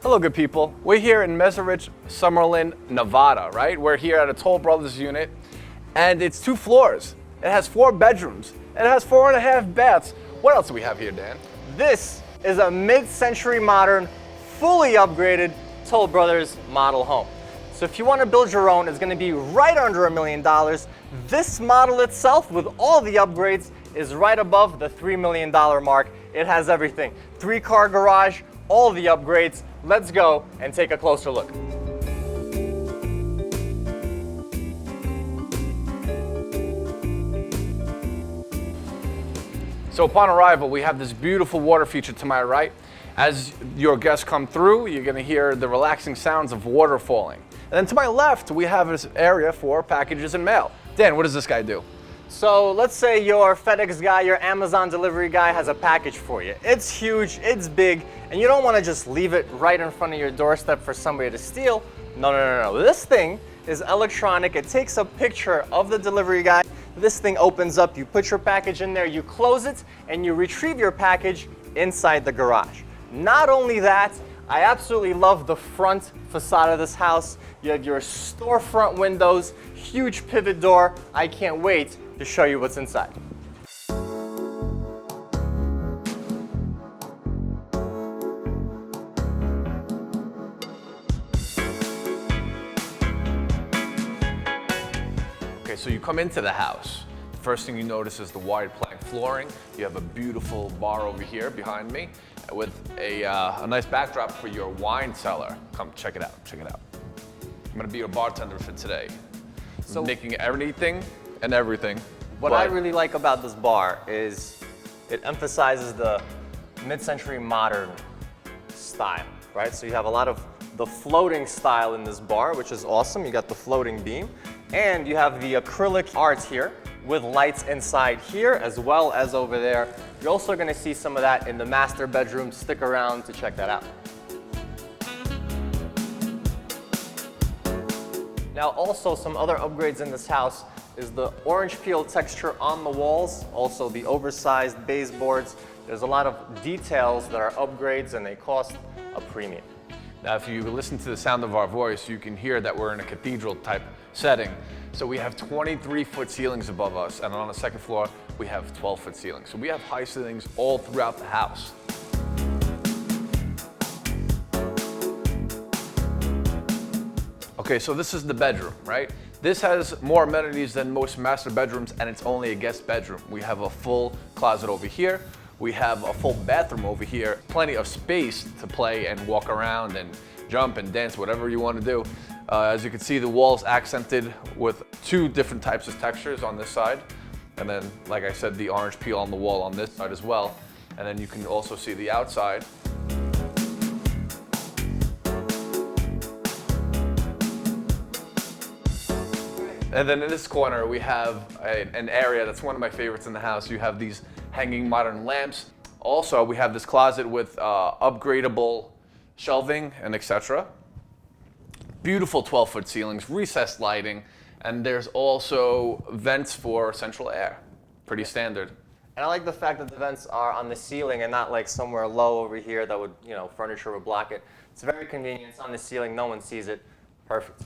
Hello, good people. We're here in Messerich, Summerlin, Nevada, right? We're here at a Toll Brothers unit, and it's 2 floors. It has 4 bedrooms. It has 4.5 baths. What else do we have here, Dan? This is a mid-century modern, fully upgraded Toll Brothers model home. So if you want to build your own, it's going to be right under $1 million. This model itself, with all the upgrades, is right above the $3 million mark. It has everything. 3-car garage, all the upgrades. Let's go and take a closer look. So upon arrival, we have this beautiful water feature to my right. As your guests come through, you're gonna hear the relaxing sounds of water falling. And then to my left, we have this area for packages and mail. Dan, what does this guy do? So let's say your FedEx guy, your Amazon delivery guy has a package for you. It's huge, it's big, and you don't want to just leave it right in front of your doorstep for somebody to steal. No. This thing is electronic. It takes a picture of the delivery guy. This thing opens up, you put your package in there, you close it, and you retrieve your package inside the garage. Not only that, I absolutely love the front facade of this house. You have your storefront windows, huge pivot door. I can't wait to show you what's inside. Okay, so you come into the house. The first thing you notice is the wide plank flooring. You have a beautiful bar over here behind me with a nice backdrop for your wine cellar. Come check it out, check it out. I'm gonna be your bartender for today. So making anything and everything. What I really like about this bar is it emphasizes the mid-century modern style, right? So you have a lot of the floating style in this bar, which is awesome. You got the floating beam, and you have the acrylic art here with lights inside here as well as over there. You're also gonna see some of that in the master bedroom. Stick around to check that out. Now also some other upgrades in this house is the orange peel texture on the walls, also the oversized baseboards. There's a lot of details that are upgrades and they cost a premium. Now, if you listen to the sound of our voice, you can hear that we're in a cathedral type setting. So we have 23-foot ceilings above us, and on the second floor, we have 12-foot ceilings. So we have high ceilings all throughout the house. Okay, so this is the bedroom, right? This has more amenities than most master bedrooms, and it's only a guest bedroom. We have a full closet over here. We have a full bathroom over here. Plenty of space to play and walk around and jump and dance, whatever you want to do. As you can see, the walls accented with 2 different types of textures on this side. And then, like I said, the orange peel on the wall on this side as well. And then you can also see the outside. And then in this corner, we have an area that's one of my favorites in the house. You have these hanging modern lamps. Also, we have this closet with upgradable shelving and etc. Beautiful 12-foot ceilings, recessed lighting, and there's also vents for central air. Pretty standard. And I like the fact that the vents are on the ceiling and not like somewhere low over here that would, furniture would block it. It's very convenient. It's on the ceiling. No one sees it. Perfect.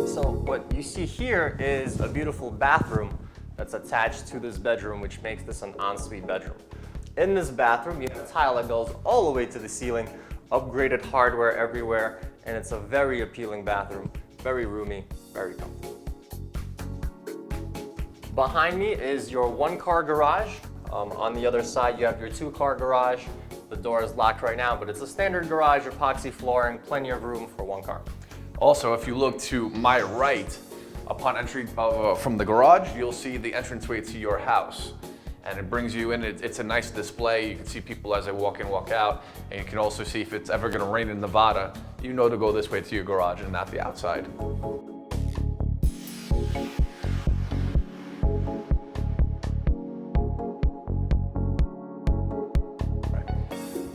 So what you see here is a beautiful bathroom that's attached to this bedroom, which makes this an ensuite bedroom. In this bathroom, you have tile that goes all the way to the ceiling, upgraded hardware everywhere, and it's a very appealing bathroom, very roomy, very comfortable. Behind me is your 1-car garage. On the other side, you have your 2-car garage. The door is locked right now, but it's a standard garage, epoxy flooring, plenty of room for 1 car. Also, if you look to my right, upon entry from the garage, you'll see the entranceway to your house. And it brings you in, it's a nice display. You can see people as they walk in, walk out. And you can also see if it's ever gonna rain in Nevada, you know to go this way to your garage and not the outside.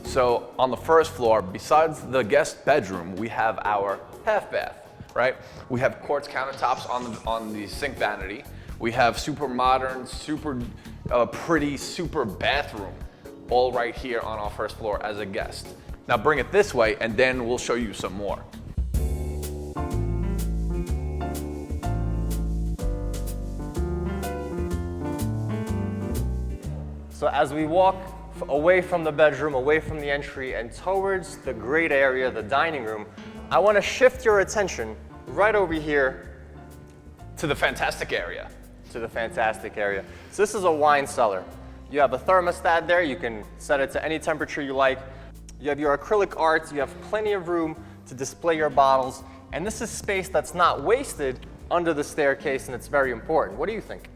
So on the first floor, besides the guest bedroom, we have our half bath, right? We have quartz countertops on the sink vanity. We have super modern, super pretty, super bathroom. all right here on our first floor as a guest. Now bring it this way and then we'll show you some more. So as we walk away from the bedroom, away from the entry, and towards the great area, the dining room, I want to shift your attention right over here To the fantastic area. to the fantastic area. So this is a wine cellar. You have a thermostat there. You can set it to any temperature you like. You have your acrylic art. You have plenty of room to display your bottles. And this is space that's not wasted under the staircase, and it's very important. What do you think?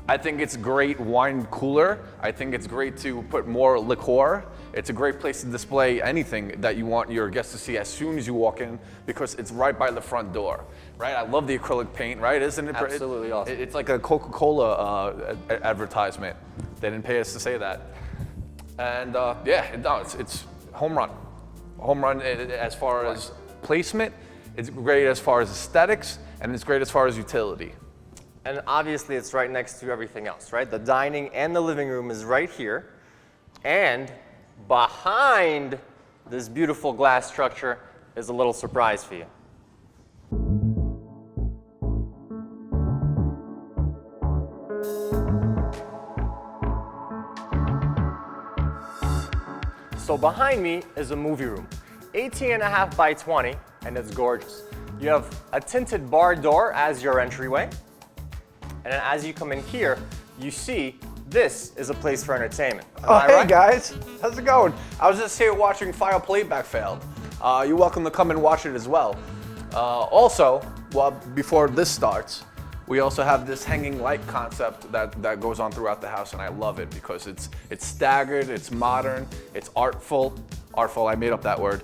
I think it's great wine cooler. I think it's great to put more liqueur. It's a great place to display anything that you want your guests to see as soon as you walk in because it's right by the front door, right? I love the acrylic paint, right? Isn't it? Absolutely awesome. It's like a Coca-Cola advertisement. They didn't pay us to say that. And it's home run. Home run as far as placement. It's great as far as aesthetics, and it's great as far as utility. And obviously it's right next to everything else, right? The dining and the living room is right here. And behind this beautiful glass structure is a little surprise for you. So behind me is a movie room, 18.5 by 20, and it's gorgeous. You have a tinted bar door as your entryway. And then as you come in here, you see this is a place for entertainment. Oh, hey guys, how's it going? I was just here watching File Playback Failed. You're welcome to come and watch it as well. Also, before this starts, we also have this hanging light concept that goes on throughout the house, and I love it because it's staggered, it's modern, it's artful. Artful, I made up that word.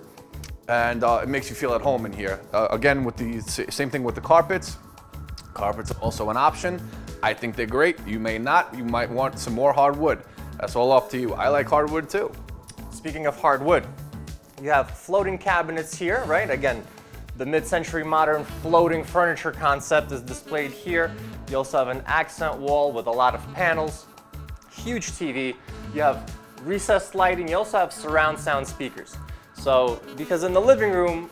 And it makes you feel at home in here. Again, with the same thing with the carpets. Carpets are also an option. I think they're great. You may not. You might want some more hardwood. That's all up to you. I like hardwood too. Speaking of hardwood, you have floating cabinets here, right? Again, the mid-century modern floating furniture concept is displayed here. You also have an accent wall with a lot of panels, huge TV. You have recessed lighting. You also have surround sound speakers. So, because in the living room,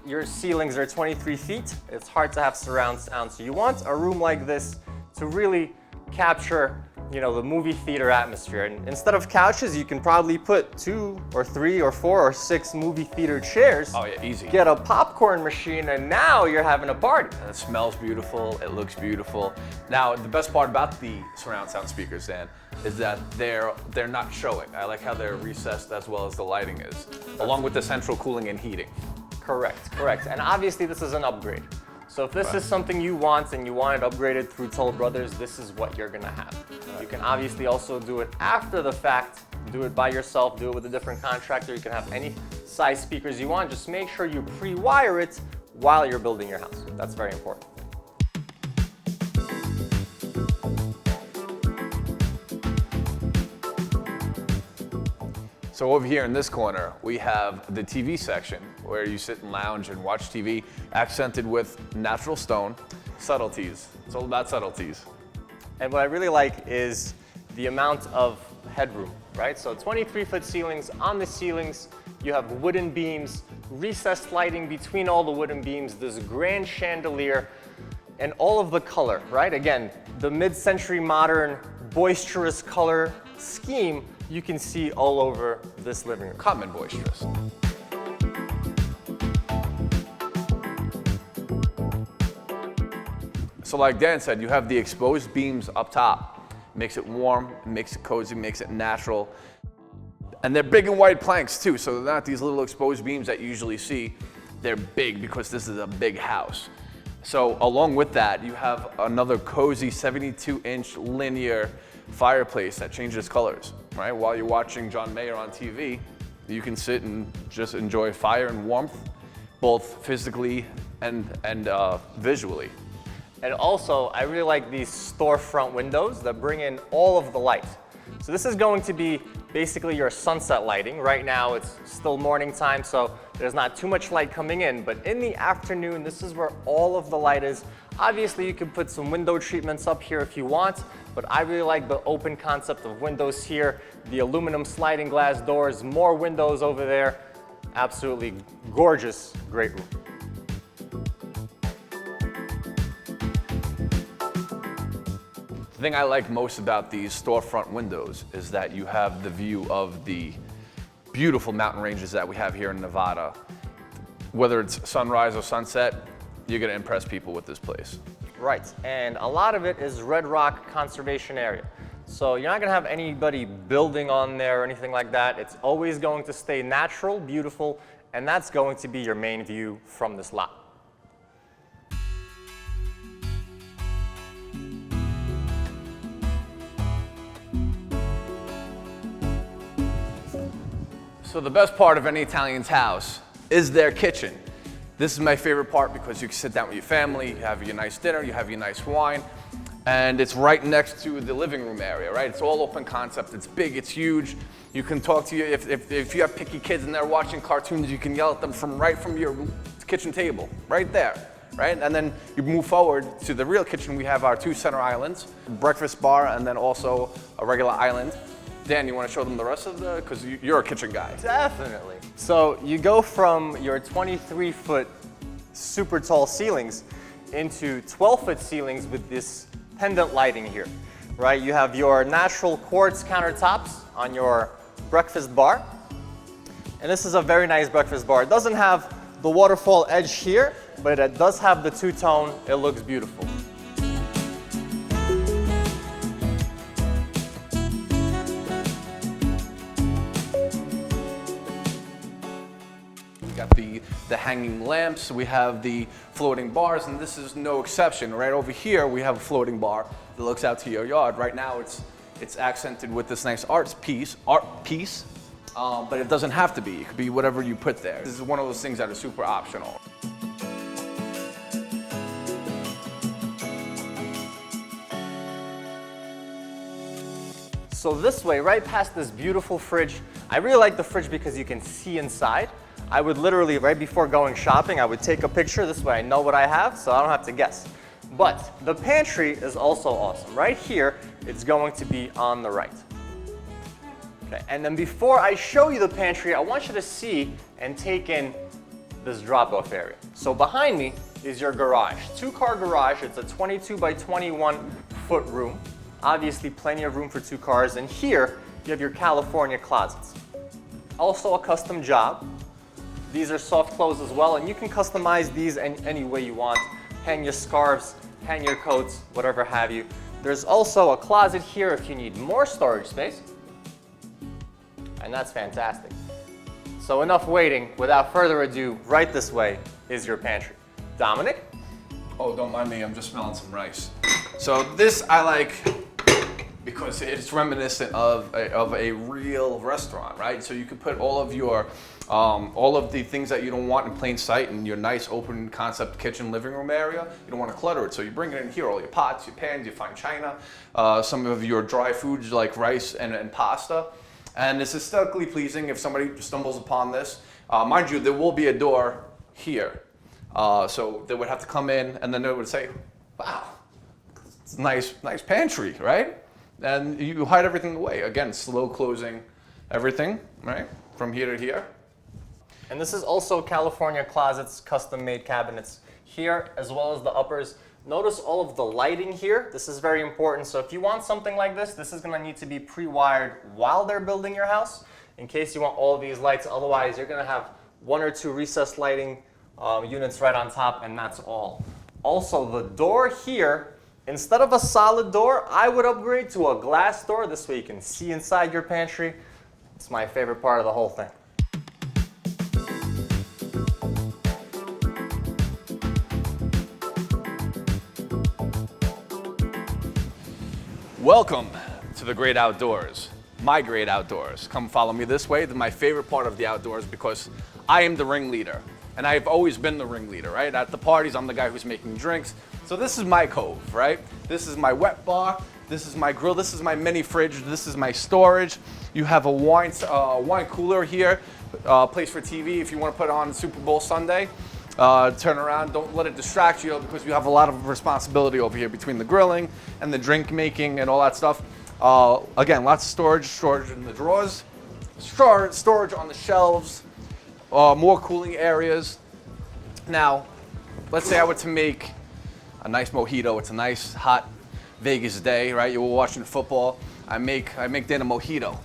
your ceilings are 23 feet, it's hard to have surround sound. So you want a room like this to really capture, the movie theater atmosphere. And instead of couches, you can probably put 2 or 3 or 4 or 6 movie theater chairs. Oh yeah, easy. Get a popcorn machine, and now you're having a party. And it smells beautiful, it looks beautiful. Now, the best part about the surround sound speakers, Dan, is that they're not showing. I like how they're recessed as well as the lighting is, along with the central cooling and heating. Correct. And obviously this is an upgrade. So if this is something you want and you want it upgraded through Toll Brothers, this is what you're gonna have. You can obviously also do it after the fact, do it by yourself, do it with a different contractor. You can have any size speakers you want. Just make sure you pre-wire it while you're building your house. That's very important. So over here in this corner, we have the TV section where you sit and lounge and watch TV, accented with natural stone, subtleties. It's all about subtleties. And what I really like is the amount of headroom, right? So 23-foot ceilings. On the ceilings, you have wooden beams, recessed lighting between all the wooden beams, this grand chandelier, and all of the color, right? Again, the mid-century modern boisterous color scheme you can see all over this living room. Common boisterous. So like Dan said, you have the exposed beams up top. Makes it warm, makes it cozy, makes it natural. And they're big and wide planks too, so they're not these little exposed beams that you usually see. They're big because this is a big house. So along with that, you have another cozy 72-inch linear fireplace that changes colors, right? While you're watching John Mayer on TV, you can sit and just enjoy fire and warmth, both physically and visually. And also, I really like these storefront windows that bring in all of the light. So this is going to be basically your sunset lighting. Right now it's still morning time, so there's not too much light coming in, but in the afternoon, this is where all of the light is. Obviously, you can put some window treatments up here if you want, but I really like the open concept of windows here, the aluminum sliding glass doors, more windows over there. Absolutely gorgeous, great room. The thing I like most about these storefront windows is that you have the view of the beautiful mountain ranges that we have here in Nevada. Whether it's sunrise or sunset, you're gonna impress people with this place. Right, and a lot of it is Red Rock Conservation Area. So you're not gonna have anybody building on there or anything like that. It's always going to stay natural, beautiful, and that's going to be your main view from this lot. So the best part of any Italian's house is their kitchen. This is my favorite part because you can sit down with your family, you have your nice dinner, you have your nice wine, and it's right next to the living room area, right? It's all open concept, it's big, it's huge. You can talk to if you have picky kids and they're watching cartoons, you can yell at them from your kitchen table, right there, right? And then you move forward to the real kitchen. We have our 2 center islands, breakfast bar, and then also a regular island. Dan, you want to show them the rest of because you're a kitchen guy. Definitely. So you go from your 23-foot super tall ceilings into 12-foot ceilings with this pendant lighting here, right? You have your natural quartz countertops on your breakfast bar. And this is a very nice breakfast bar. It doesn't have the waterfall edge here, but it does have the two-tone. It looks beautiful. The hanging lamps, we have the floating bars, and this is no exception. Right over here, we have a floating bar that looks out to your yard. Right now, it's accented with this nice art piece, but it doesn't have to be. It could be whatever you put there. This is one of those things that are super optional. So this way, right past this beautiful fridge, I really like the fridge because you can see inside. I would literally, right before going shopping, I would take a picture. This way I know what I have, so I don't have to guess. But the pantry is also awesome. Right here, it's going to be on the right. Okay, and then before I show you the pantry, I want you to see and take in this drop-off area. So behind me is your garage. 2-car garage. It's a 22 by 21 foot room. Obviously plenty of room for 2 cars. And here you have your California closets. Also a custom job. These are soft close as well, and you can customize these any way you want. Hang your scarves, hang your coats, whatever have you. There's also a closet here if you need more storage space. And that's fantastic. So enough waiting. Without further ado, right this way is your pantry. Dominic? Oh, don't mind me, I'm just smelling some rice. So this I like because it's reminiscent of a real restaurant, right? So you can put all of the things that you don't want in plain sight in your nice open concept kitchen living room area. You don't want to clutter it, so you bring it in here, all your pots, your pans, your fine china, some of your dry foods like rice and pasta. And it's aesthetically pleasing if somebody stumbles upon this. Mind you, there will be a door here. So they would have to come in and then they would say, wow, it's a nice pantry, right? And you hide everything away. Again, slow closing everything, right? From here to here. And this is also California closets, custom made cabinets here, as well as the uppers. Notice all of the lighting here. This is very important. So if you want something like this is gonna need to be pre-wired while they're building your house, in case you want all of these lights. Otherwise, you're gonna have 1 or 2 recessed lighting units right on top, and that's all. Also, the door here, instead of a solid door, I would upgrade to a glass door. This way you can see inside your pantry. It's my favorite part of the whole thing. Welcome to the great outdoors, my great outdoors. Come follow me this way. My favorite part of the outdoors because I am the ringleader, and I've always been the ringleader, right? At the parties, I'm the guy who's making drinks. So this is my cove, right? This is my wet bar. This is my grill. This is my mini fridge. This is my storage. You have a wine cooler here, place for TV if you want to put on Super Bowl Sunday. Turn around. Don't let it distract you because you have a lot of responsibility over here between the grilling and the drink making and all that stuff. Again, lots of storage in the drawers, storage on the shelves, more cooling areas. Now, let's say I were to make a nice mojito. It's a nice hot Vegas day, right? You were watching football. I make Dan a mojito.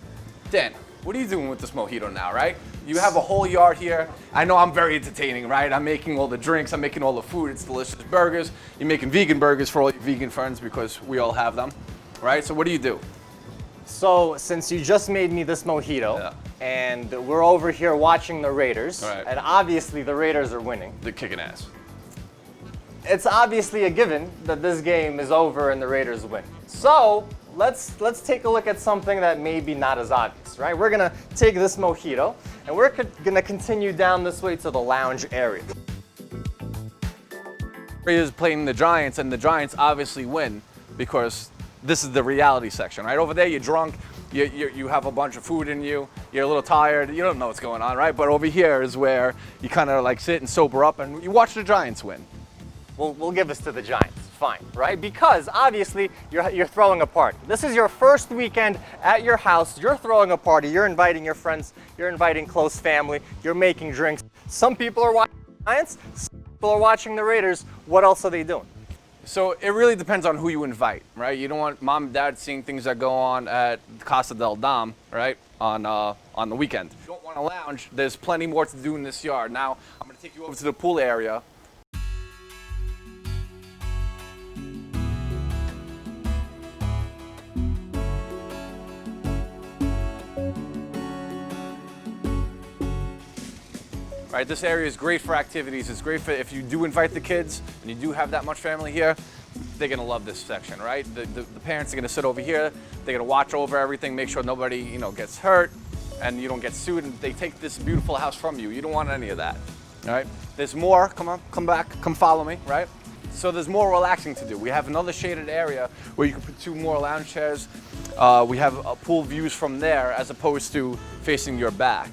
Dan, what are you doing with this mojito now, right? You have a whole yard here. I know I'm very entertaining, right? I'm making all the drinks, I'm making all the food. It's delicious burgers. You're making vegan burgers for all your vegan friends because we all have them, right? So what do you do? So since you just made me this mojito, and we're over here watching the Raiders, and obviously the Raiders are winning. They're kicking ass. It's obviously a given that this game is over and the Raiders win. So let's take a look at something that may be not as obvious, right? We're gonna take this mojito and we're gonna continue down this way to the lounge area. Raiders playing the Giants, and the Giants obviously win because this is the reality section, right? Over there, you're drunk, you have a bunch of food in you, you're a little tired, you don't know what's going on, right? But over here is where you kind of like sit and sober up and you watch the Giants win. We'll give this to the Giants, fine, right? Because obviously you're throwing a party. This is your first weekend at your house. You're throwing a party. You're inviting your friends. You're inviting close family. You're making drinks. Some people are watching the Giants. Some people are watching the Raiders. What else are they doing? So it really depends on who you invite, right? You don't want mom and dad seeing things that go on at Casa del Dom, right? On the weekend. If you don't want to lounge, there's plenty more to do in this yard. Now I'm gonna take you over to the pool area. Right, this area is great for activities. It's great for if you do invite the kids and you do have that much family here, they're gonna love this section, right? The parents are gonna sit over here. They're gonna watch over everything, make sure nobody, gets hurt and you don't get sued and they take this beautiful house from you. You don't want any of that, all right? There's more, come on, come back, come follow me, right? So there's more relaxing to do. We have another shaded area where you can put 2 more lounge chairs. We have pool views from there as opposed to facing your back.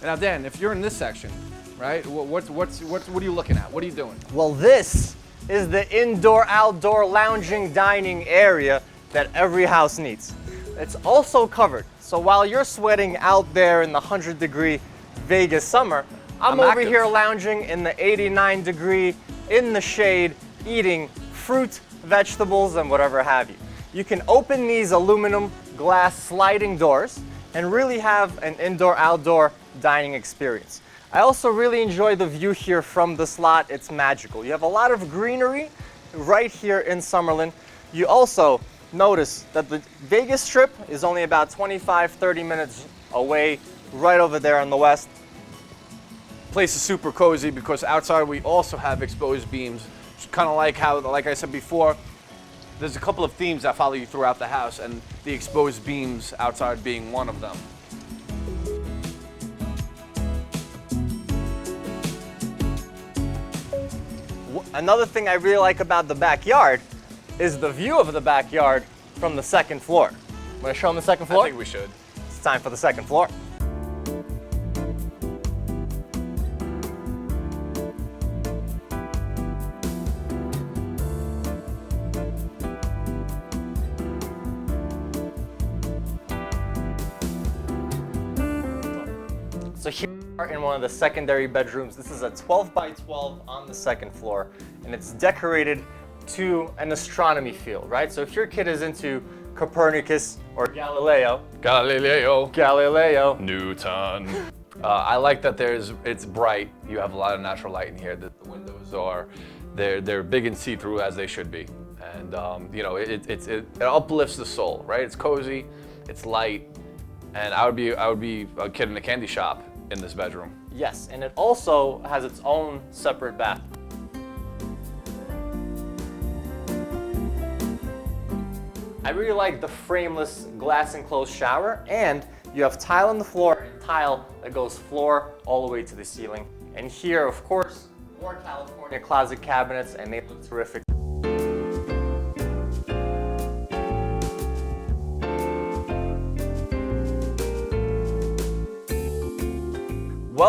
Now, Dan, if you're in this section, right? What are you looking at? What are you doing? Well, this is the indoor-outdoor lounging dining area that every house needs. It's also covered. So while you're sweating out there in the 100-degree Vegas summer, I'm over active. here lounging in the 89-degree, in the shade, eating fruit, vegetables, and whatever have you. You can open these aluminum glass sliding doors and really have an indoor-outdoor dining experience. I also really enjoy the view here from this lot. It's magical. You have a lot of greenery right here in Summerlin. You also notice that the Vegas Strip is only about 25-30 minutes away, right over there on the west. Place is super cozy because outside we also have exposed beams. Kind of like how, like I said before, there's a couple of themes that follow you throughout the house, and the exposed beams outside being one of them. Another thing I really like about the backyard is the view of the backyard from the second floor. Want to show them the second floor? I think we should. It's time for the second floor. So here we are in one of the secondary bedrooms. This is a 12 by 12 on the second floor, and it's decorated to an astronomy feel, right? So if your kid is into Copernicus or Galileo, Newton. I like that it's bright. You have a lot of natural light in here. The windows they're big and see-through as they should be, and it uplifts the soul, right? It's cozy, it's light, and I would be a kid in a candy shop in this bedroom. Yes, and it also has its own separate bath. I really like the frameless glass enclosed shower, and you have tile on the floor and tile that goes floor all the way to the ceiling. And here, of course, more California closet cabinets, and they look terrific.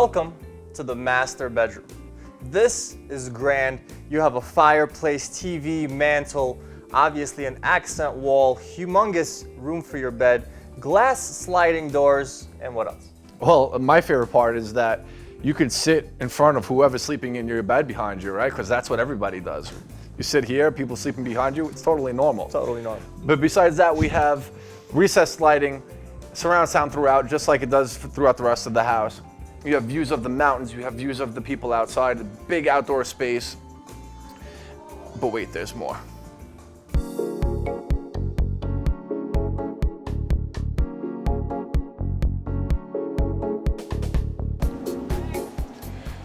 Welcome to the master bedroom. This is grand. You have a fireplace, TV, mantle, obviously an accent wall, humongous room for your bed, glass sliding doors, and what else? Well, my favorite part is that you could sit in front of whoever's sleeping in your bed behind you, right? Because that's what everybody does. You sit here, people sleeping behind you, it's totally normal. Totally normal. But besides that, we have recessed lighting, surround sound throughout, just like it does throughout the rest of the house. You have views of the mountains, you have views of the people outside, a big outdoor space. But wait, there's more.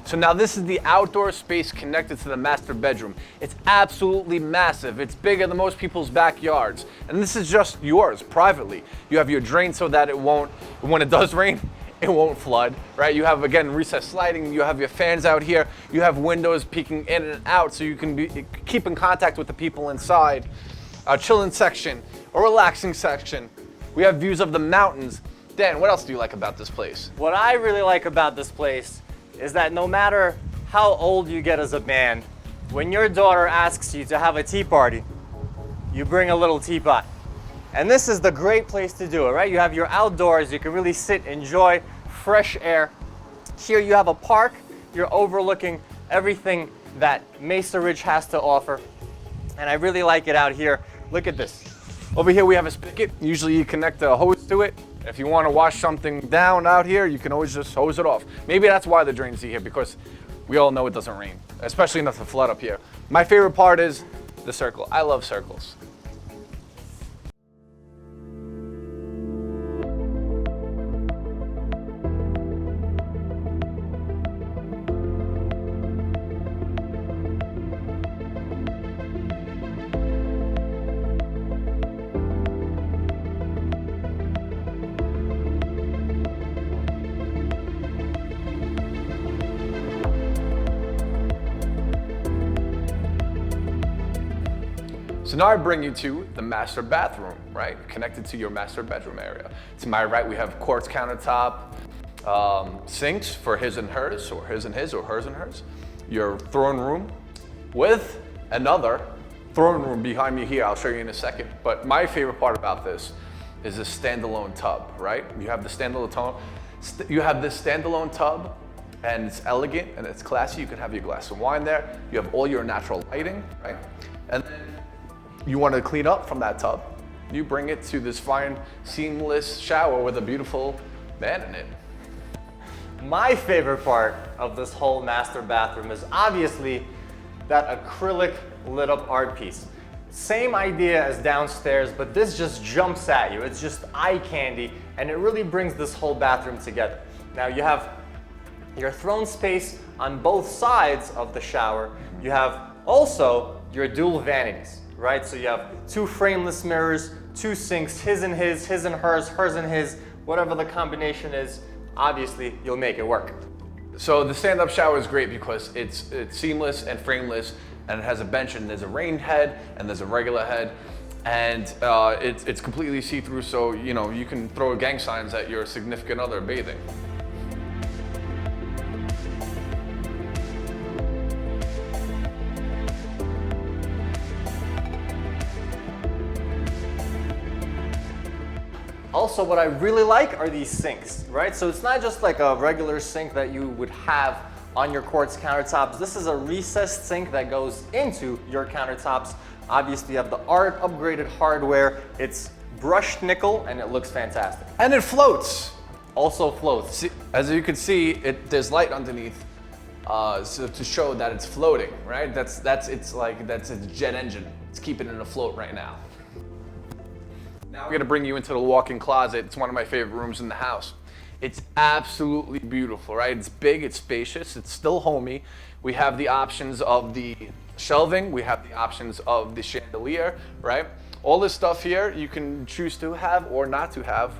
So now this is the outdoor space connected to the master bedroom. It's absolutely massive. It's bigger than most people's backyards. And this is just yours privately. You have your drain so that it won't, when it does rain, it won't flood, right? You have, again, recessed lighting. You have your fans out here. You have windows peeking in and out so you can keep in contact with the people inside. A chilling section, a relaxing section. We have views of the mountains. Dan, what else do you like about this place? What I really like about this place is that no matter how old you get as a man, when your daughter asks you to have a tea party, you bring a little teapot. And this is the great place to do it, right? You have your outdoors, you can really sit, enjoy fresh air. Here you have a park, you're overlooking everything that Mesa Ridge has to offer. And I really like it out here. Look at this. Over here we have a spigot. Usually you connect a hose to it. If you want to wash something down out here, you can always just hose it off. Maybe that's why the drain's here, because we all know it doesn't rain, especially enough to flood up here. My favorite part is the circle. I love circles. So now I bring you to the master bathroom, right? Connected to your master bedroom area. To my right, we have quartz countertop, sinks for his and hers, or his and his, or hers and hers. Your throne room with another throne room behind me here. I'll show you in a second. But my favorite part about this is this standalone tub, right? You have the standalone tub, and it's elegant and it's classy. You can have your glass of wine there. You have all your natural lighting, right? And then you want to clean up from that tub, you bring it to this fine, seamless shower with a beautiful man in it. My favorite part of this whole master bathroom is obviously that acrylic lit up art piece. Same idea as downstairs, but this just jumps at you. It's just eye candy, and it really brings this whole bathroom together. Now you have your throne space on both sides of the shower. You have also your dual vanities. Right, so you have two frameless mirrors, two sinks, his and hers, hers and his, whatever the combination is, obviously you'll make it work. So the stand-up shower is great because it's seamless and frameless, and it has a bench, and there's a rain head and there's a regular head, and it's completely see-through, so you can throw gang signs at your significant other bathing. Also, what I really like are these sinks, right? So it's not just like a regular sink that you would have on your quartz countertops. This is a recessed sink that goes into your countertops. Obviously, you have the upgraded hardware. It's brushed nickel, and it looks fantastic. And it floats. Also floats. See, as you can see, there's light underneath, so to show that it's floating, right? That's a jet engine. It's keeping it afloat right now. Now we're gonna bring you into the walk-in closet. It's one of my favorite rooms in the house. It's absolutely beautiful, right? It's big, it's spacious, it's still homey. We have the options of the shelving, we have the options of the chandelier, right? All this stuff here you can choose to have or not to have.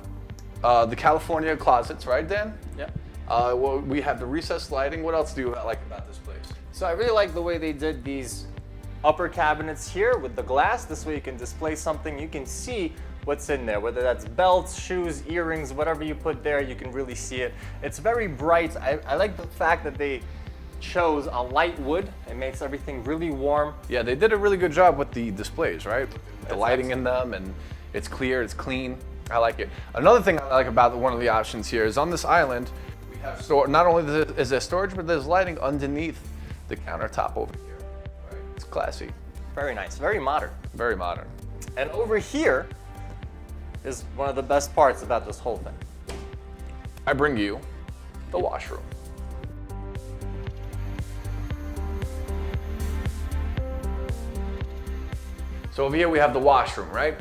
The California closets, right, Dan? Yeah. Well, we have the recessed lighting. What else do you like about this place? So I really like the way they did these upper cabinets here with the glass. This way you can display something. You can see what's in there, whether that's belts, shoes, earrings, whatever you put there, you can really see it. It's very bright. I like the fact that they chose a light wood. It makes everything really warm. Yeah, they did a really good job with the displays, right? The That's lighting in them, and it's clear, it's clean. I like it. Another thing I like about one of the options here is on this island, we have not only is there storage, but there's lighting underneath the countertop over here. Right? It's classy. Very nice, very modern. Very modern. And over here is one of the best parts about this whole thing. I bring you the washroom. So over here we have the washroom, right?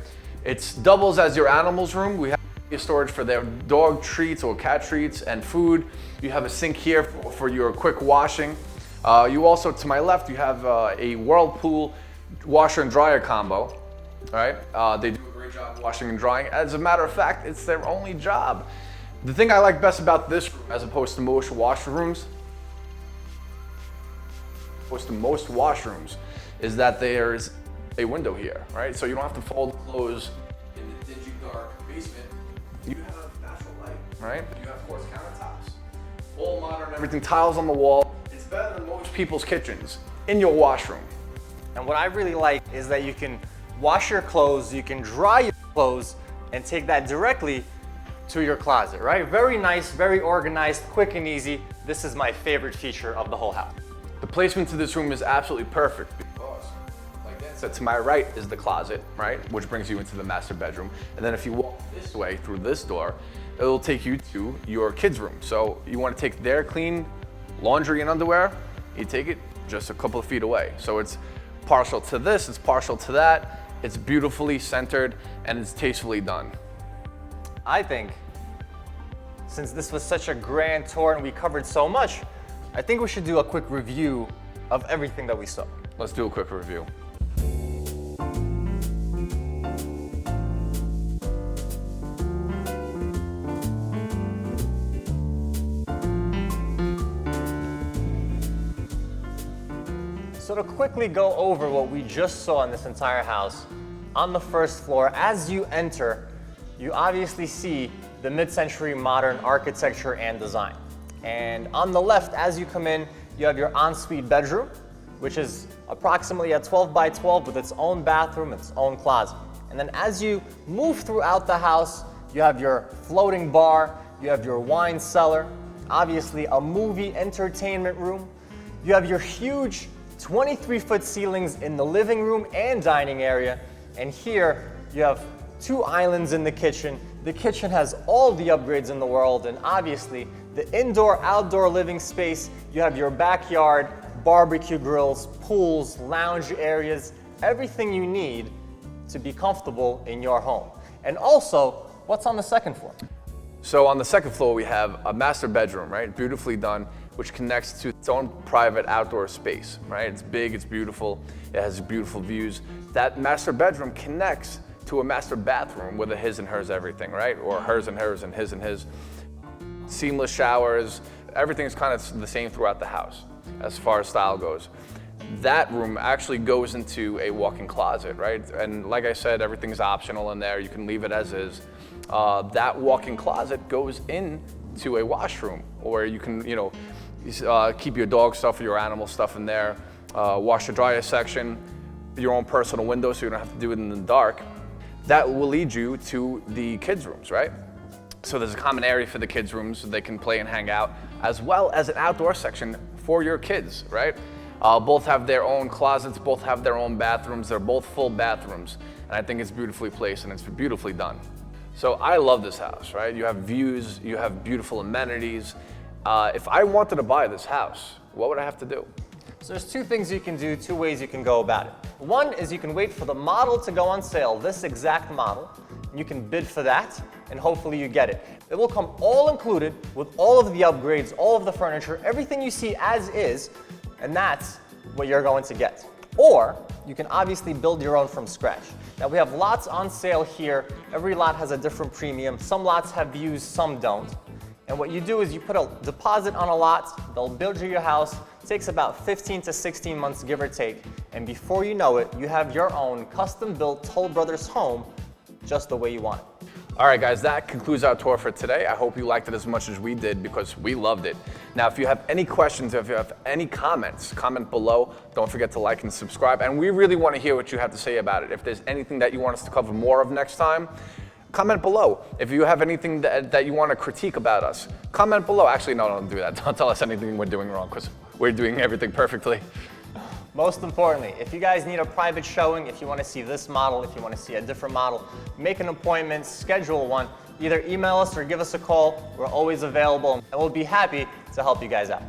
It doubles as your animal's room. We have storage for their dog treats or cat treats and food. You have a sink here for your quick washing. You also, to my left, you have a Whirlpool washer and dryer combo, right? They do a great job washing and drying. As a matter of fact, it's their only job. The thing I like best about this room, as opposed to most washrooms, is that there's a window here, right? So you don't have to fold clothes in the dingy, dark basement. You have natural light, right? You have quartz countertops, all modern, everything, tiles on the wall. It's better than most people's kitchens in your washroom. And what I really like is that you can wash your clothes, you can dry your clothes, and take that directly to your closet, right? Very nice, very organized, quick and easy. This is my favorite feature of the whole house. The placement to this room is absolutely perfect because, like Dan said, to my right is the closet, right? Which brings you into the master bedroom. And then if you walk this way through this door, it'll take you to your kids' room. So you want to take their clean laundry and underwear, you take it just a couple of feet away. So it's partial to this, it's partial to that. It's beautifully centered and it's tastefully done. I think, since this was such a grand tour and we covered so much, I think we should do a quick review of everything that we saw. Let's do a quick review. So to quickly go over what we just saw in this entire house, on the first floor, as you enter, you obviously see the mid-century modern architecture and design. And on the left, as you come in, you have your ensuite bedroom, which is approximately a 12 by 12 with its own bathroom, its own closet. And then as you move throughout the house, you have your floating bar, you have your wine cellar, obviously a movie entertainment room. You have your huge 23-foot ceilings in the living room and dining area. And here you have 2 islands in the kitchen. The kitchen has all the upgrades in the world, and obviously the indoor-outdoor living space, you have your backyard, barbecue grills, pools, lounge areas, everything you need to be comfortable in your home. And also, what's on the second floor? So on the second floor, we have a master bedroom, right? Beautifully done, which connects to its own private outdoor space, right? It's big, it's beautiful, it has beautiful views. That master bedroom connects to a master bathroom with a his and hers everything, right? Or hers and hers and his and his. Seamless showers, everything is kind of the same throughout the house as far as style goes. That room actually goes into a walk-in closet, right? And like I said, everything's optional in there. You can leave it as is. That walk-in closet goes into a washroom, or you can, keep your dog stuff or your animal stuff in there. Washer dryer section, your own personal window, so you don't have to do it in the dark. That will lead you to the kids' rooms, right? So there's a common area for the kids' rooms so they can play and hang out, as well as an outdoor section for your kids, right? Both have their own closets, both have their own bathrooms. They're both full bathrooms, and I think it's beautifully placed and it's beautifully done. So I love this house, right? You have views, you have beautiful amenities. If I wanted to buy this house, what would I have to do? So there's 2 things you can do, 2 ways you can go about it. One is you can wait for the model to go on sale, this exact model. You can bid for that, and hopefully you get it. It will come all included with all of the upgrades, all of the furniture, everything you see as is, and that's what you're going to get. Or you can obviously build your own from scratch. Now we have lots on sale here. Every lot has a different premium. Some lots have views, some don't. And what you do is you put a deposit on a lot, they'll build you your house. It takes about 15 to 16 months, give or take. And before you know it, you have your own custom-built Toll Brothers home just the way you want it. All right, guys, that concludes our tour for today. I hope you liked it as much as we did because we loved it. Now, if you have any questions, if you have any comments, comment below. Don't forget to like and subscribe. And we really want to hear what you have to say about it. If there's anything that you want us to cover more of next time, comment below. If you have anything that you want to critique about us, comment below. Actually, no, don't do that. Don't tell us anything we're doing wrong because we're doing everything perfectly. Most importantly, if you guys need a private showing, if you want to see this model, if you want to see a different model, make an appointment, schedule one. Either email us or give us a call. We're always available and we'll be happy to help you guys out.